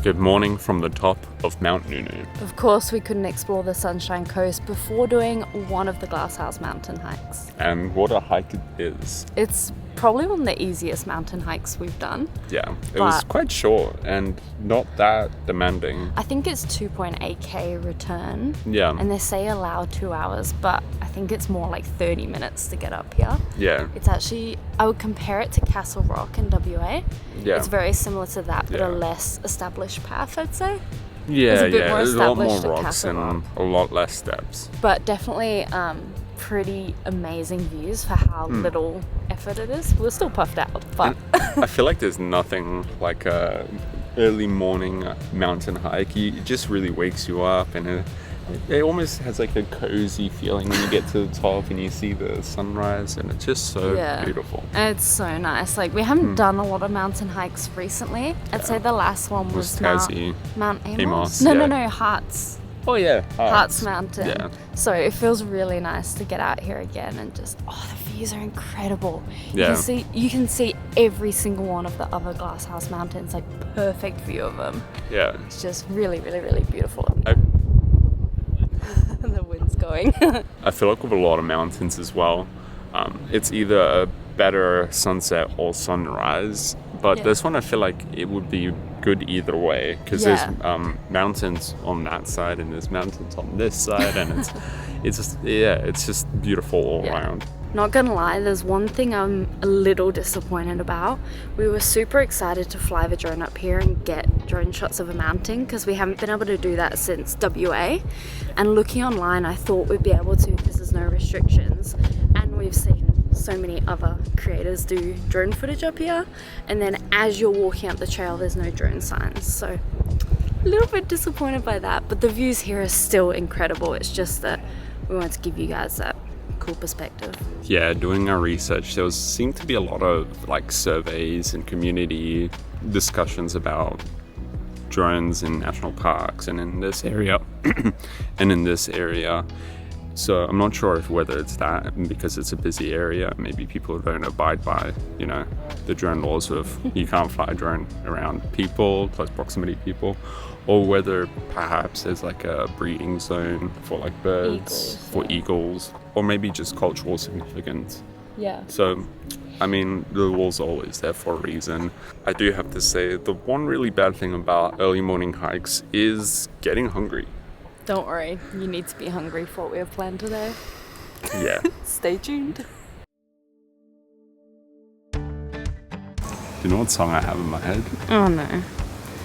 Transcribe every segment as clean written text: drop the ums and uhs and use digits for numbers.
Good morning from the top of Mount Nunu. Of course, we couldn't explore the Sunshine Coast before doing one of the Glasshouse mountain hikes. And what a hike it is. It's probably one of the easiest mountain hikes we've done. Yeah, it was quite short and not that demanding. I think it's 2.8k return. Yeah. And they say allow 2 hours, but I think it's more like 30 minutes to get up here. Yeah. It's actually, I would compare it to Castle Rock in WA. Yeah. It's very similar to that, but a less established path, I'd say. Yeah, There's a lot more rocks and a lot less steps. But definitely pretty amazing views for how little effort it is. We're still puffed out, but I feel like there's nothing like a early morning mountain hike. It just really wakes you up, and it almost has like a cozy feeling when you get to the top and you see the sunrise, and it's just so beautiful. It's so nice. Like, we haven't done a lot of mountain hikes recently. I'd say the last one was Mount Amos. No, Hearts. Oh yeah, Hearts Mountain. Yeah. So it feels really nice to get out here again and just, the views are incredible. Yeah. You can see every single one of the other Glasshouse mountains, like perfect view of them. Yeah. It's just really, really, really beautiful. The wind's going. I feel like with a lot of mountains as well, it's either a better sunset or sunrise. But this one, I feel like it would be good either way, because there's mountains on that side and there's mountains on this side, and it's just beautiful all around. Not gonna lie, there's one thing I'm a little disappointed about. We were super excited to fly the drone up here and get drone shots of a mountain, because we haven't been able to do that since WA. And looking online, I thought we'd be able to, because there's no restrictions, and we've seen so many other creators do drone footage up here, and then as you're walking up the trail there's no drone signs, so a little bit disappointed by that, but the views here are still incredible. It's just that we wanted to give you guys that cool perspective. Yeah, doing our research, there seemed to be a lot of like surveys and community discussions about drones in national parks and in this area So I'm not sure whether it's that because it's a busy area, maybe people don't abide by, the drone laws of you can't fly a drone around people, close proximity people, or whether perhaps there's like a breeding zone for like birds, eagles, or maybe just cultural significance. Yeah. So, I mean, the laws are always there for a reason. I do have to say, the one really bad thing about early morning hikes is getting hungry. Don't worry, you need to be hungry for what we have planned today. Yeah. Stay tuned. Do you know what song I have in my head? Oh no.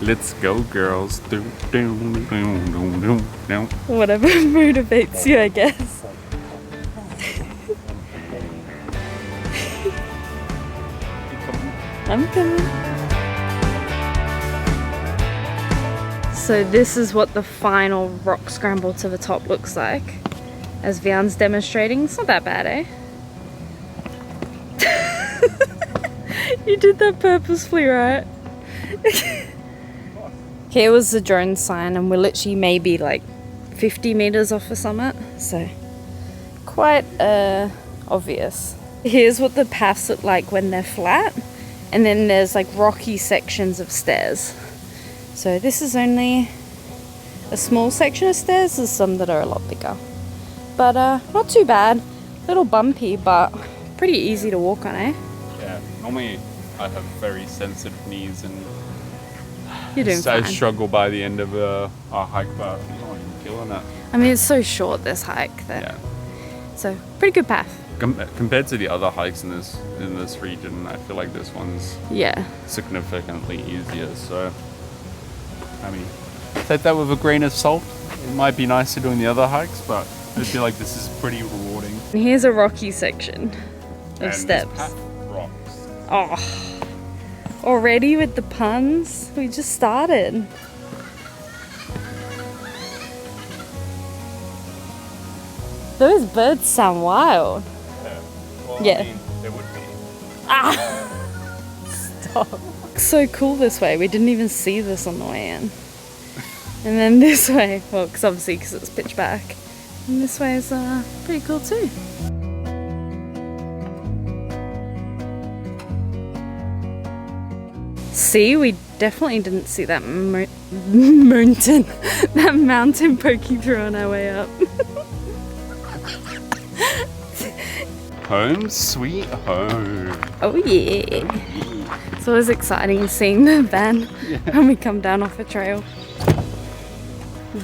Let's go, girls. Whatever motivates you, I guess. I'm coming. So this is what the final rock scramble to the top looks like, as Wehan's demonstrating. It's not that bad, eh? You did that purposefully, right? Here was the drone sign, and we're literally maybe like 50 meters off the summit, so quite obvious. Here's what the paths look like when they're flat, and then there's like rocky sections of stairs. So this is only a small section of stairs. There's some that are a lot bigger, but not too bad. A little bumpy, but pretty easy to walk on, eh? Yeah, normally I have very sensitive knees, and you're doing fine. I struggle by the end of a hike, but I'm killing it. I mean, it's so short, this hike, that so pretty good path. Compared to the other hikes in this region, I feel like this one's significantly easier. So, I mean, take that with a grain of salt. It might be nicer doing the other hikes, but I feel like this is pretty rewarding. Here's a rocky section of steps. This path rocks. Oh, already with the puns? We just started. Those birds sound wild. Well, I mean, they would be. Stop. So cool this way. We didn't even see this on the way in. And then this way, well, because it's pitch black. And this way is pretty cool too. See, we Definitely didn't see that mountain poking through on our way up. Home sweet home. Oh yeah. It's always exciting seeing the van when we come down off a trail.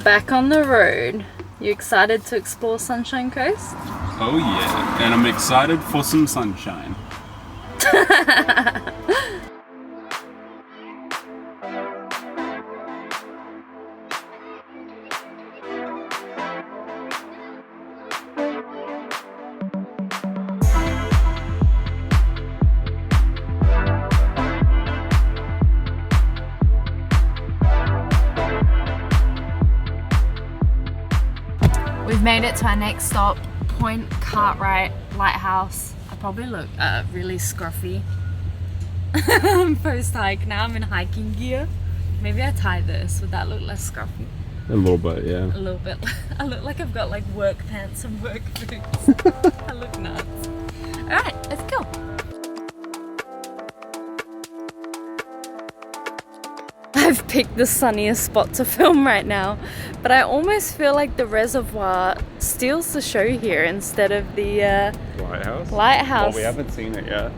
Back on the road. You excited to explore Sunshine Coast? Oh yeah, and I'm excited for some sunshine. We've made it to our next stop, Point Cartwright Lighthouse. I probably look really scruffy post hike. Now I'm in hiking gear. Maybe I tie this. Would that look less scruffy? A little bit, yeah. A little bit. I look like I've got like work pants and work boots. I look nuts. Alright, let's go. I've picked the sunniest spot to film right now, but I almost feel like the reservoir steals the show here instead of the Lighthouse? lighthouse. Well, we haven't seen it yet.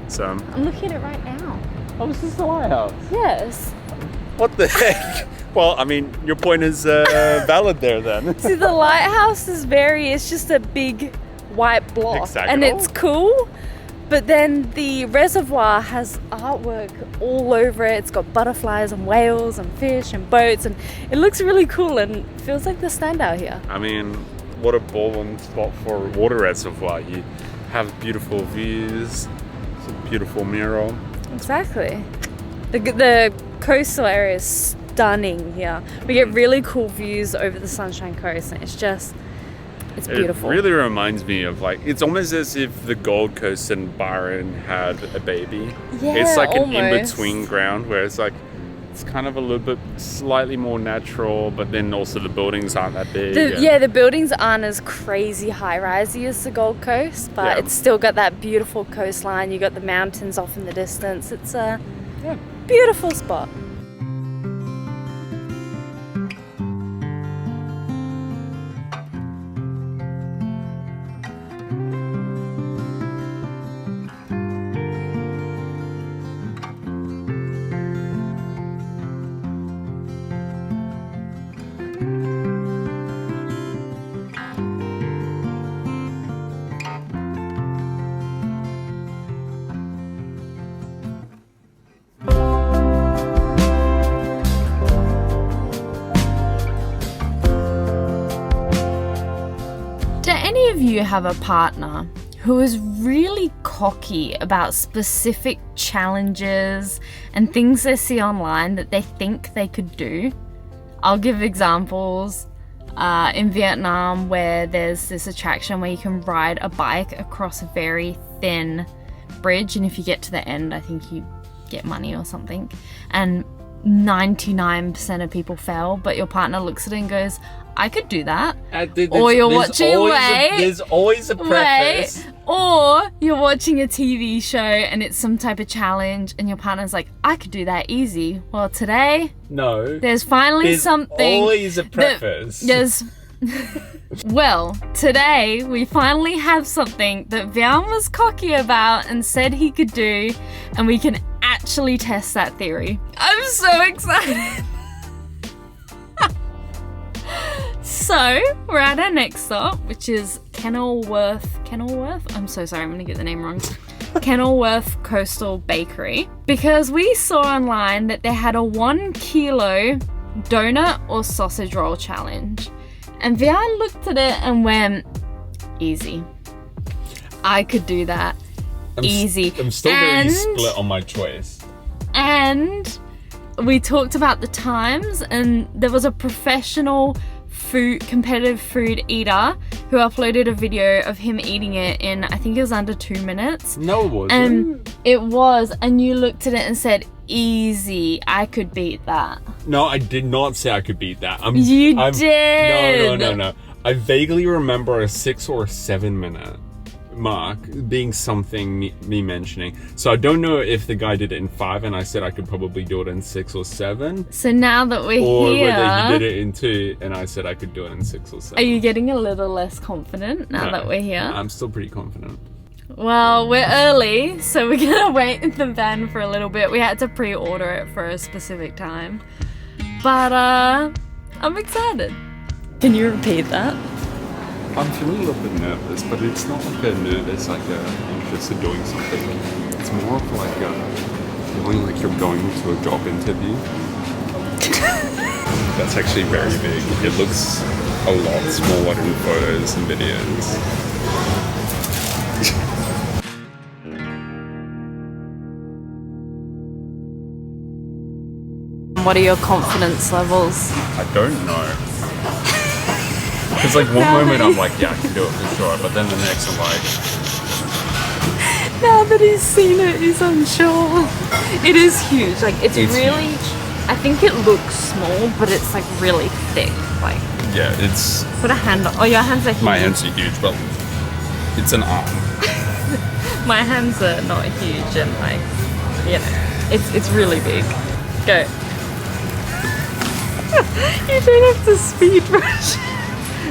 So I'm looking at it right now. oh, is this the lighthouse? Yes. What the heck? Well, I mean, your point is valid there then. See, the lighthouse is it's just a big white block. Hexagonal? And it's cool. But then the reservoir has artwork all over it. It's got butterflies and whales and fish and boats, and it looks really cool and feels like the standout here. I mean, what a ballin' spot for a water reservoir. You have beautiful views, it's a beautiful mural. Exactly. The coastal area is stunning here. We get really cool views over the Sunshine Coast, and it's beautiful. It really reminds me of it's almost as if the Gold Coast and Byron had a baby. Yeah, it's like almost. an in-between ground where it's kind of a little bit slightly more natural, but then also the buildings aren't that big. The buildings aren't as crazy high-risey as the Gold Coast, but it's still got that beautiful coastline. You got the mountains off in the distance. It's a beautiful spot. Any of you have a partner who is really cocky about specific challenges and things they see online that they think they could do? I'll give examples. In Vietnam, where there's this attraction where you can ride a bike across a very thin bridge, and if you get to the end, I think you get money or something. And 99% of people fail, but your partner looks at it and goes, I could do that. Or you're watching, there's always a preface. Or you're watching a TV show and it's some type of challenge and your partner's like, I could do that easy. Well, today, no. There's finally something. There's always a preface. Well, today we finally have something that Vian was cocky about and said he could do, and we can actually test that theory. I'm so excited. So, we're at our next stop, which is Kenilworth? I'm so sorry, I'm going to get the name wrong. Kenilworth Coastal Bakery. Because we saw online that they had a 1 kilo donut or sausage roll challenge. And Vian looked at it and went, easy. I could do that. Easy. I'm still very split on my choice. And we talked about the times, and there was a professional competitive food eater who uploaded a video of him eating it in, I think it was under 2 minutes. No, it wasn't. And it was, and you looked at it and said, easy, I could beat that. No, I did not say I could beat that. You did. No. I vaguely remember a 6 or 7 minute mark being something me mentioning. So I don't know if the guy did it in 5 and I said I could probably do it in 6 or 7. So now that we're or here, whether he did it in 2 and I said I could do it in 6 or 7. Are you getting a little less confident now that we're here? I'm still pretty confident. Well, we're early, so we're gonna wait in the van for a little bit. We had to pre-order it for a specific time. But I'm excited. Can you repeat that? I'm feeling a little bit nervous, but it's not like a nervous, like a interest in doing something. It's more of like a feeling like you're going to a job interview. That's actually very big. It looks a lot smaller in photos and videos. What are your confidence levels? I don't know. Because like one moment I'm like, yeah, I can do it for sure, but then the next I'm like... Now that he's seen it, he's unsure. It is huge. Like it's really... huge. I think it looks small, but it's like really thick. Like Yeah, it's... Put a hand on... Oh, your hands are huge. My hands are huge, but it's an arm. My hands are not huge and like, you know, it's really big. Go. You don't have to speed rush.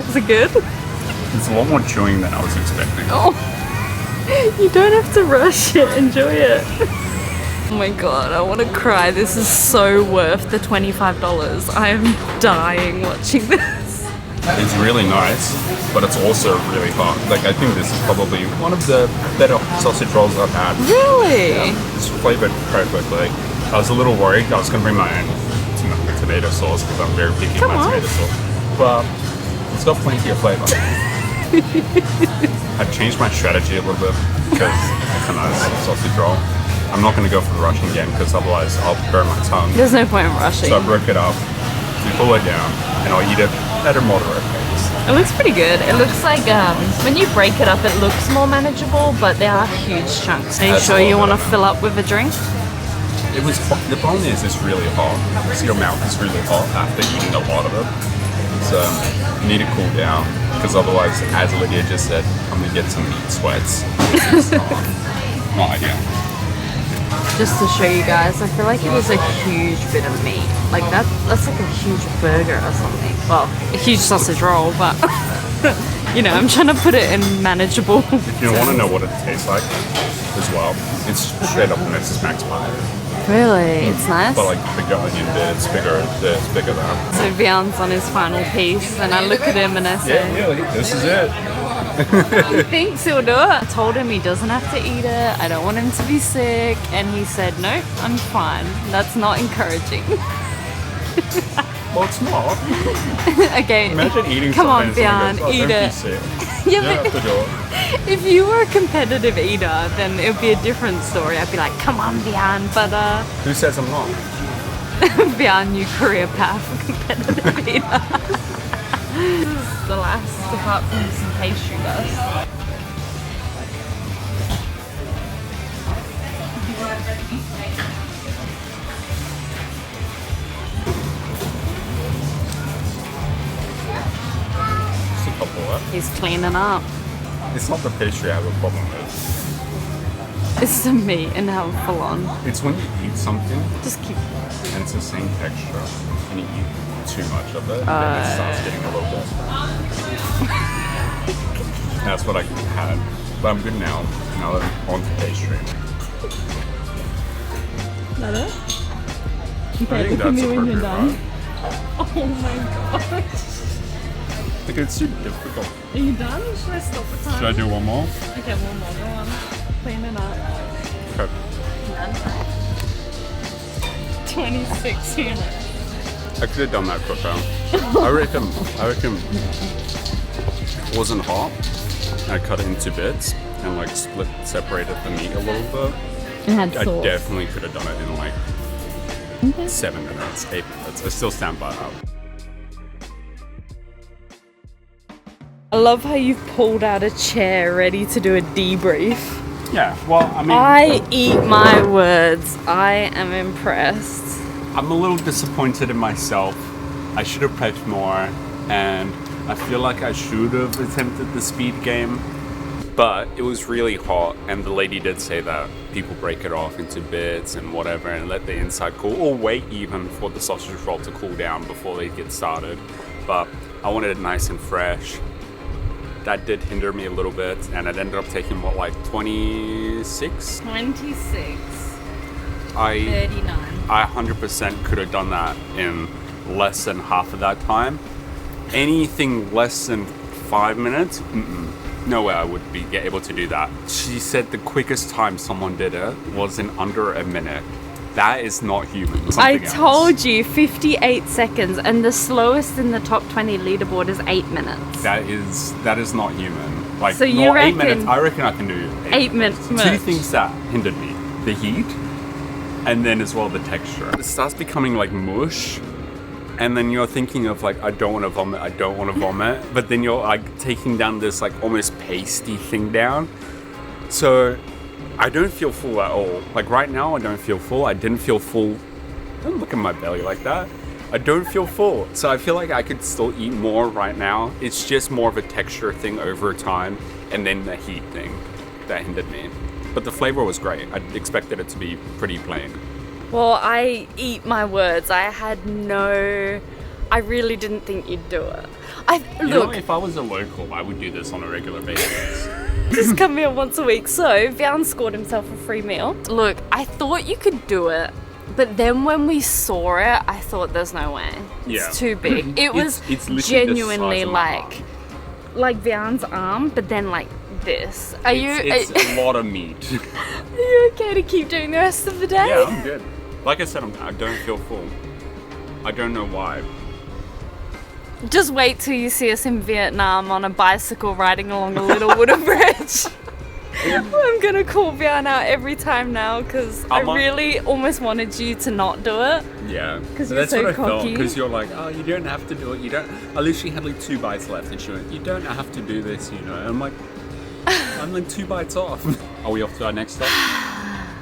Is it good? It's a lot more chewing than I was expecting. Oh, you don't have to rush it. Enjoy it. Oh my god, I want to cry. This is so worth the $25. I am dying watching this. It's really nice, but it's also really hot. Like I think this is probably one of the better sausage rolls I've had. Really? Yeah, it's flavored perfectly. I was a little worried. I was going to bring my own tomato sauce because I'm very picky with my tomato sauce. But it's got plenty of flavor. I've changed my strategy a little bit because it's a nice sausage roll. I'm not going to go for the Russian game because otherwise I'll burn my tongue. There's no point in rushing. So I broke it up, we pull it down, and I'll eat it at a moderate pace. It looks pretty good. It looks like when you break it up, it looks more manageable, but they are huge chunks. Are you sure you want to fill up with a drink? It was the problem is it's really hot. So your mouth is really hot after eating a lot of it. So you need to cool down because otherwise, as Lydia just said, I'm gonna get some meat sweats. It's not ideal. Just to show you guys, I feel like it is a huge bit of meat. Like that's like a huge burger or something. Well, a huge sausage roll, but you know, I'm trying to put it in manageable. If you want to know what it tastes like as well, it's straight up Mrs. Max pie. Really? It's nice? But like bigger onion bits, bigger than. So Vian's on his final piece and I look at him and I say, yeah, this is it. He thinks he'll do it. I told him he doesn't have to eat it. I don't want him to be sick. And he said, no, I'm fine. That's not encouraging. Well, it's not. Okay. Imagine eating Come on, something and Vian, eat it. Yeah, but if you were a competitive eater, then it would be a different story. I'd be like, come on, Vian. But who says I'm not? Vian, new career path for competitive eater. This is the last, apart from some pastry dust. He's cleaning up. It's not the pastry I have a problem with. It's the meat and how full on. It's when you eat something Just keep. and it's the same texture and you eat too much of it, then it starts getting a little bit. That's what I had. But I'm good now. Now that I'm on to pastry. Is that it? I think that's appropriate, right? Oh my gosh. Like it's too difficult. Are you done? Should I stop the time? Should I do one more? Okay, one more. Go on. Clean it up. Okay. 26 minutes. I could have done that quicker. I reckon it wasn't hot. I cut it into bits and like separated the meat a little bit. It had sauce. I definitely could have done it in like 7 minutes, 8 minutes. I still stand by that. I love how you've pulled out a chair ready to do a debrief. Yeah, well, I mean... I eat my words. I am impressed. I'm a little disappointed in myself. I should have prepped more, and I feel like I should have attempted the speed game. But it was really hot, and the lady did say that people break it off into bits and whatever and let the inside cool, or wait even for the sausage roll to cool down before they get started. But I wanted it nice and fresh. That did hinder me a little bit, and it ended up taking, what, like 26? 26. 39. I 100% could have done that in less than half of that time. Anything less than 5 minutes, no way I would be able to do that. She said the quickest time someone did it was in under a minute. That is not human. I told you, 58 seconds, and the slowest in the top 20 leaderboard is 8 minutes. That is not human. Like, so you reckon 8 minutes? I reckon I can do 8 minutes. 2 things that hindered me: the heat, and then as well the texture. It starts becoming like mush. And then you're thinking of like, I don't want to vomit, but then you're like taking down this like almost pasty thing down. So I don't feel full at all. Like right now, I don't feel full. I didn't feel full. Don't look at my belly like that. I don't feel full. So I feel like I could still eat more right now. It's just more of a texture thing over time, and then the heat thing that hindered me. But the flavor was great. I expected it to be pretty plain. Well, I eat my words. I really didn't think you'd do it. Look, if I was a local, I would do this on a regular basis. Just come here once a week. So, Vian scored himself a free meal. Look, I thought you could do it, but then when we saw it, I thought there's no way. It's too big. It was it's genuinely like Vian's arm, but then like this. It's a lot of meat. Are you okay to keep doing the rest of the day? Yeah, I'm good. Like I said, I don't feel full. I don't know why. Just wait till you see us in Vietnam on a bicycle riding along a little wooden bridge. I'm gonna call Vian out every time now because I really almost wanted you to not do it. Yeah, because you're so cocky. Because you're like, oh, you don't have to do it. You don't. I literally had like 2 bites left, and she went, you don't have to do this, you know. And I'm like, I'm like 2 bites off. Are we off to our next stop?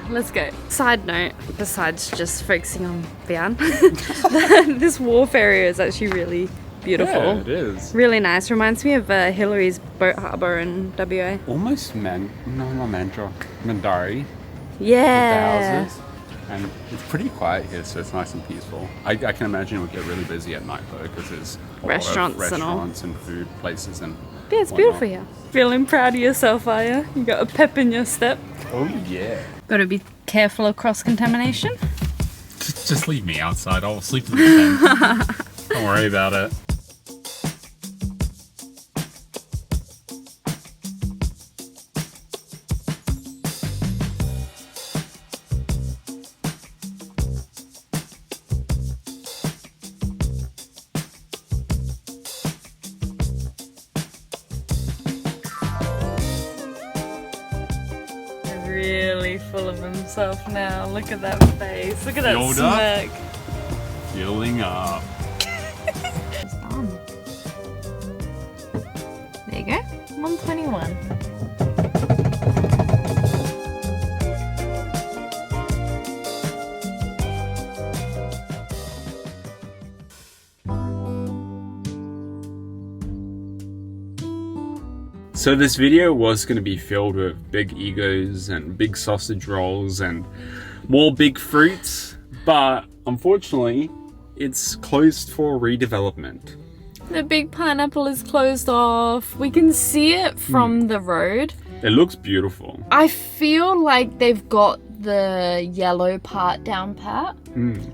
Let's go. Side note, besides just focusing on Vian, this wharf area is actually really beautiful. Yeah, it is. Really nice. Reminds me of Hillary's boat harbour in WA. Almost Mandari. Yeah. The houses. And it's pretty quiet here, so it's nice and peaceful. I can imagine it would get really busy at night though, because there's restaurants and food places and yeah, it's beautiful here. Feeling proud of yourself, are you? You got a pep in your step. Oh yeah. Got to be careful of cross-contamination. Just leave me outside. I'll sleep in the tent. Don't worry about it. Really full of himself now. Look at that face. Look at that Filled smirk. Filling up. It's done. There you go. 121. So this video was going to be filled with big egos and big sausage rolls and more big fruits, but unfortunately it's closed for redevelopment. The big pineapple is closed off. We can see it from the road. It looks beautiful. I feel like they've got the yellow part down pat.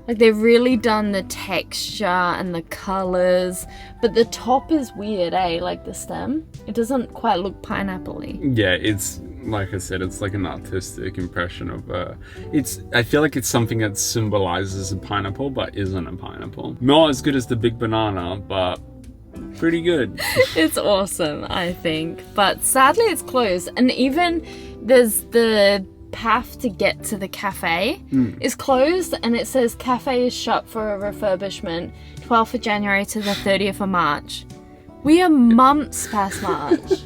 Like they've really done the texture and the colours, but the top is weird, like the stem. It doesn't quite look pineapple-y. Yeah, it's like I said, it's like an artistic impression of I feel like it's something that symbolizes a pineapple but isn't a pineapple. Not as good as the big banana, but pretty good. It's awesome, I think, but sadly it's closed. And even there's the path to get to the cafe is closed, and it says cafe is shut for a refurbishment 12th of January to the 30th of March. We are months past March.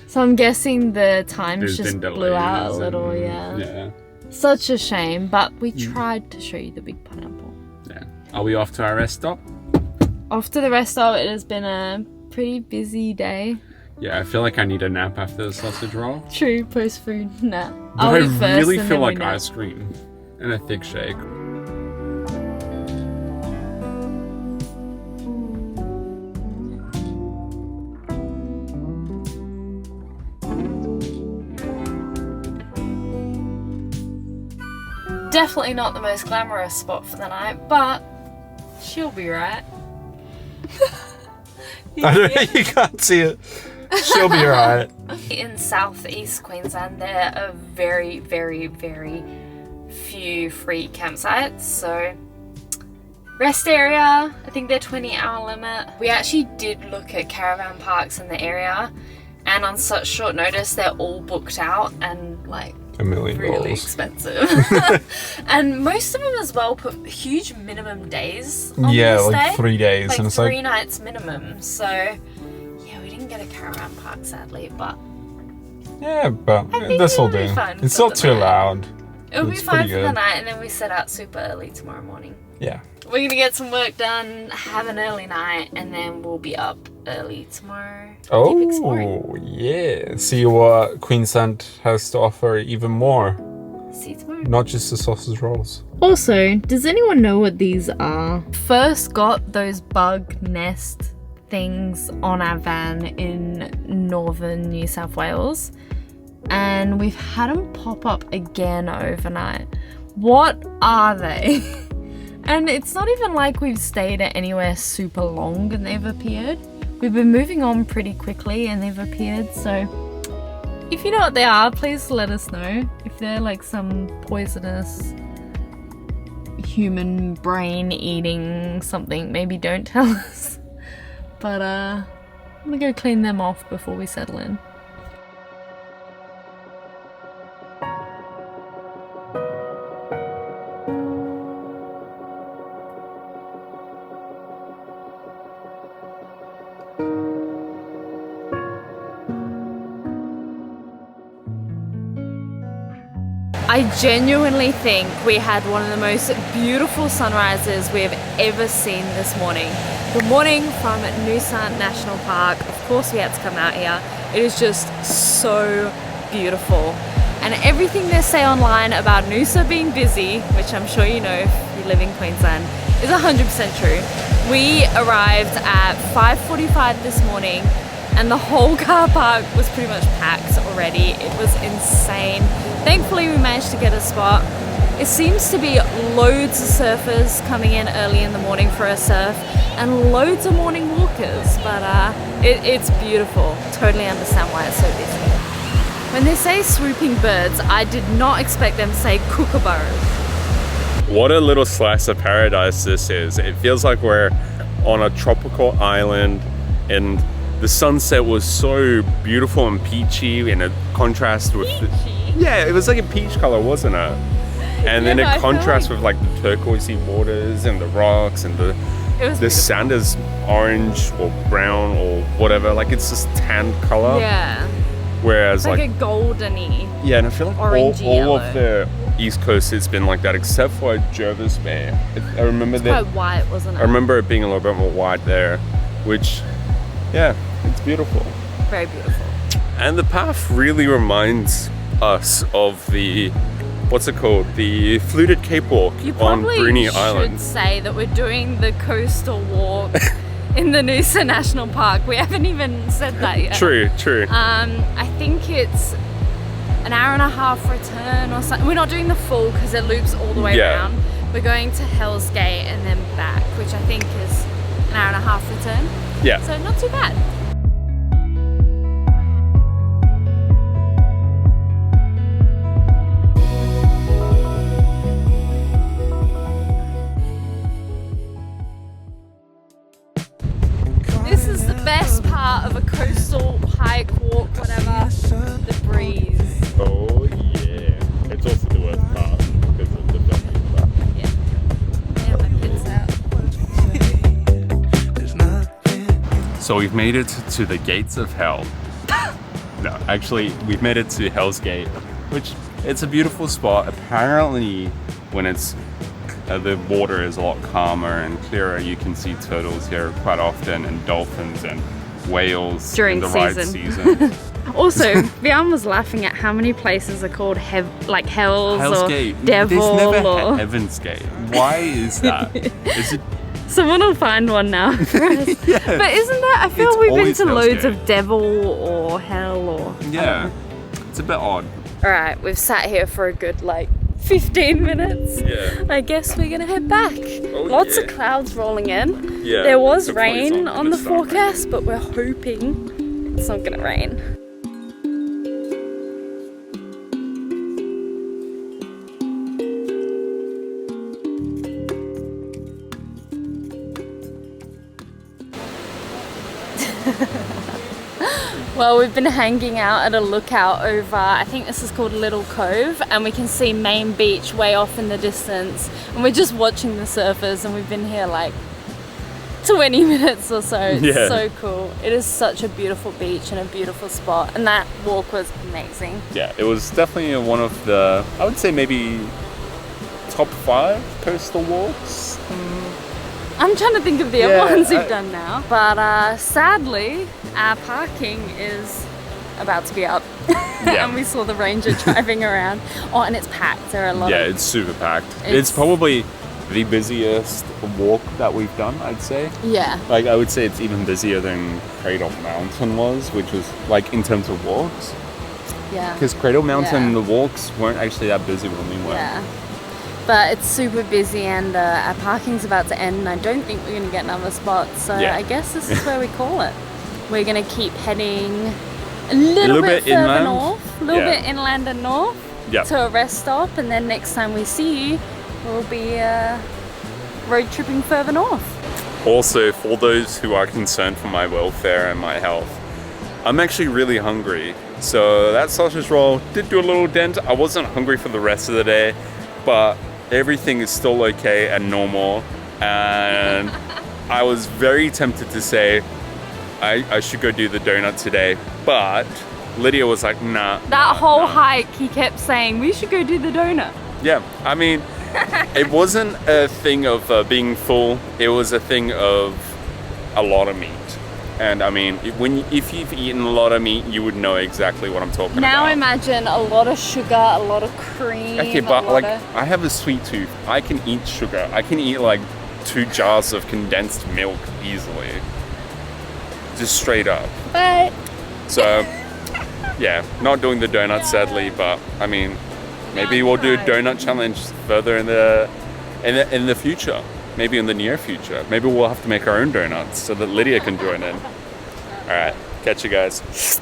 So I'm guessing the times just blew out a little. Yeah, such a shame, but we tried to show you the big pineapple. Yeah. Are we off to our rest stop? Off to the rest stop. It has been a pretty busy day. Yeah, I feel like I need a nap after the sausage roll. True, post-food nap. But I really feel like ice cream and a thick shake. Definitely not the most glamorous spot for the night, but she'll be right. I don't know, you can't see it. She'll be right. In southeast Queensland, there are very, very, very few free campsites. So, rest area, I think they're 20-hour limit. We actually did look at caravan parks in the area, and on such short notice, they're all booked out and like $1 million. really expensive. And most of them as well put huge minimum days on yeah, the like stay. 3 days. Like and it's 3 like, nights minimum. So yeah, we didn't get a caravan park sadly, but yeah, but think this will it'll be do. fun It's for not the too night. loud. it'll be It's fine pretty for the good. night, and then we set out super early tomorrow morning. Yeah. We're gonna get some work done, have an early night, and then we'll be up early tomorrow. Keep exploring. Oh, yeah. See what Queensland has to offer even more. See you tomorrow. Not just the sausage rolls. Also, does anyone know what these are? First got those bug nest things on our van in northern New South Wales, and we've had them pop up again overnight. What are they? And it's not even like we've stayed at anywhere super long and they've appeared. We've been moving on pretty quickly and they've appeared, so if you know what they are, please let us know. If they're like some poisonous human brain eating something, maybe don't tell us. But I'm gonna go clean them off before we settle in. I genuinely think we had one of the most beautiful sunrises we have ever seen this morning. Good morning from Noosa National Park. Of course we had to come out here. It is just so beautiful. And everything they say online about Noosa being busy, which I'm sure you know if you live in Queensland, is 100% true. We arrived at 5:45 this morning and the whole car park was pretty much packed already. It was insane. Thankfully we managed to get a spot. It seems to be loads of surfers coming in early in the morning for a surf and loads of morning walkers, but it's beautiful. Totally understand why it's so busy. When they say swooping birds, I did not expect them to say kookaburras. What a little slice of paradise this is. It feels like we're on a tropical island, and the sunset was so beautiful and peachy in a contrast with yeah, it was like a peach color, wasn't it? And then it contrasts with like the turquoisey waters and the rocks and the sand is orange or brown or whatever, like it's just tan color. Yeah. Whereas like a goldeny. Yeah, and I feel like orangey all of the East Coast has been like that except for Jervis Bay. I remember that. Quite white, wasn't it? I remember it being a little bit more white there, which, yeah, it's beautiful. Very beautiful. And the path really reminds us of the, what's it called? The fluted cakewalk on Bruny Island. You should say that we're doing the coastal walk in the Noosa National Park. We haven't even said that yet. True. I think it's an hour and a half return or something. We're not doing the full because it loops all the way around. We're going to Hell's Gate and then back, which I think is an hour and a half return. Yeah. So not too bad. This is the best part of a coastal hike, walk, whatever. The breeze. Oh yeah. It's also the worst part because of the filming stuff. Yeah, my pin's out. So we've made it to the gates of hell. No, actually, we've made it to Hell's Gate, which it's a beautiful spot. Apparently, when it's the water is a lot calmer and clearer, you can see turtles here quite often and dolphins and whales During in the right season. season. Also, Vian was laughing at how many places are called Hells Hell's or Gate. Devil There's never or... Heaven's Gate. Why is that? Is it? Someone will find one now for us. Yeah. But isn't that, I feel It's we've been always to Hell's loads Gate. of Devil or Hell or... Yeah. It's a bit odd. Alright, we've sat here for a good 15 minutes. Yeah. I guess we're gonna head back. Lots of clouds rolling in. Yeah. There was Hopefully it's rain not on the gonna start forecast, but we're hoping it's not gonna rain. Well, we've been hanging out at a lookout over, I think this is called Little Cove, and we can see Main Beach way off in the distance, and we're just watching the surfers, and we've been here 20 minutes or so. It's Yeah. so cool. It is such a beautiful beach and a beautiful spot, and that walk was amazing. Yeah, it was definitely one of the, I would say maybe top 5 coastal walks. I'm trying to think of the Yeah, other ones we've done now. But sadly, our parking is about to be up. Yeah. And we saw the ranger driving around. Oh, and it's packed. There are a lot Yeah, of... it's super packed. It's probably the busiest walk that we've done, I'd say. Yeah. I would say it's even busier than Cradle Mountain was, which was in terms of walks. Yeah. Because Cradle Mountain, Yeah. the walks weren't actually that busy when we went. Yeah. But it's super busy, and our parking's about to end, and I don't think we're going to get another spot. So Yeah. I guess this is where we call it. We're going to keep heading a little bit further inland. north, a little Yeah. bit inland and north Yeah. to a rest stop, and then next time we see you, we'll be road tripping further north. Also, for those who are concerned for my welfare and my health, I'm actually really hungry. So that sausage roll did do a little dent. I wasn't hungry for the rest of the day, but everything is still okay and normal. And I was very tempted to say I should go do the donut today, but Lydia was like, nah. That whole nah. hike, he kept saying, we should go do the donut. Yeah, I mean, it wasn't a thing of being full. It was a thing of a lot of meat. And I mean, if you've eaten a lot of meat, you would know exactly what I'm talking Now about. imagine a lot of sugar, a lot of cream. Okay, but I have a sweet tooth. I can eat sugar. I can eat 2 jars of condensed milk easily. Just straight up. But So, yeah, not doing the donut sadly, but I mean, maybe we'll do a donut challenge further in the future. Maybe in the near future. Maybe we'll have to make our own donuts so that Lydia can join in. All right, catch you guys.